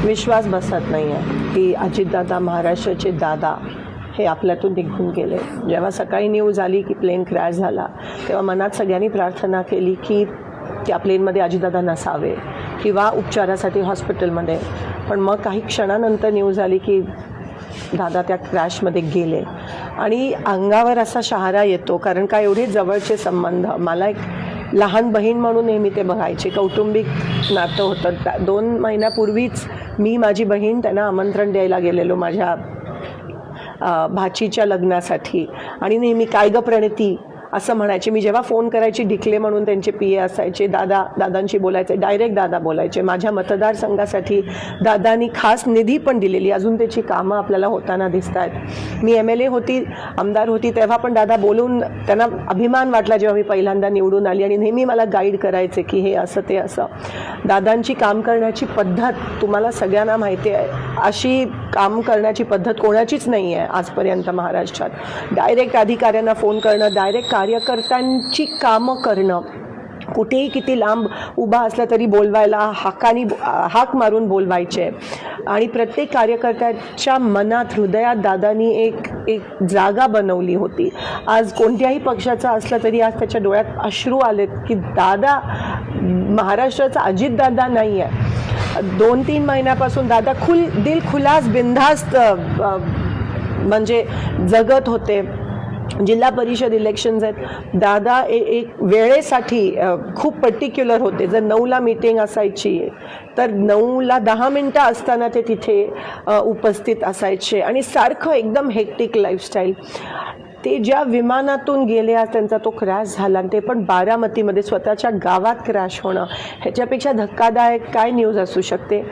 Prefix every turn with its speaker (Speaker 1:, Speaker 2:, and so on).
Speaker 1: विश्वास बसत नाही आहे की अजितदादा, महाराष्ट्राचे दादा हे आपल्यातून निघून गेले. जेव्हा सकाळी न्यूज आली की प्लेन क्रॅश झाला, तेव्हा मनात सगळ्यांनी प्रार्थना केली की त्या प्लेनमध्ये अजितदादा नसावे किंवा उपचारासाठी हॉस्पिटलमध्ये. पण मग काही क्षणानंतर न्यूज आली की दादा त्या क्रॅशमध्ये गेले आणि अंगावर असा शहारा येतो. कारण का एवढे जवळचे संबंध. मला एक लहान बहीण म्हणून नेहमी ते बघायचे. कौटुंबिक नातं होतं. 2 महिन्यापूर्वीच मी माझी बहीण त्यांना आमंत्रण द्यायला गेलेलो माझ्या भाचीच्या लग्नासाठी आणि नेहमी काय गं प्रणिती असं म्हणायचे. मी जेव्हा फोन करायची, डिकले म्हणून त्यांचे PA असायचे, दादांशी बोलायचे, डायरेक्ट दादा बोलायचे. माझ्या मतदारसंघासाठी दादांनी खास निधी पण दिलेली. अजून त्याची कामं आपल्याला होताना दिसत आहेत. मी MLA होती, आमदार होती, तेव्हा पण दादा बोलून त्यांना अभिमान वाटला जेव्हा मी पहिल्यांदा निवडून आली आणि नेहमी मला गाईड करायचे की हे असं ते असं. दादांची काम करण्याची पद्धत तुम्हाला सगळ्यांना माहिती आहे. अशी काम करण्याची पद्धत कोणाचीच नाही आहे आजपर्यंत महाराष्ट्रात. डायरेक्ट अधिकाऱ्यांना फोन करणं, डायरेक्ट कार्यकर्त्यांची कामं करणं, कुठेही किती लांब उभा असला तरी बोलवायला हाक मारून बोलवायचे आणि प्रत्येक कार्यकर्त्याच्या मनात, हृदयात दादांनी एक जागा बनवली होती. आज कोणत्याही पक्षाचा असला तरी आज त्याच्या डोळ्यात अश्रू आलेत की दादा महाराष्ट्राचा अजितदादा नाही आहे. 2-3 महिन्यापासून दादा दिलखुलास बिनधास्त म्हणजे जगत होते. जिल्हा परिषद इलेक्शन्स आहेत, दादा एक वेळेसाठी खूप पर्टिक्युलर होते. जर 9ला मीटिंग असायची तर 9ला 10 मिनटं असताना ते तिथे उपस्थित असायचे आणि सारखं एकदम हेक्टिक लाईफस्टाईल. ते ज्या विमानातून गेले, आज त्यांचा तो क्रॅश झाला आणि ते पण बारामतीमध्ये स्वतःच्या गावात क्रॅश होणं, ह्याच्यापेक्षा धक्कादायक काय न्यूज असू शकते.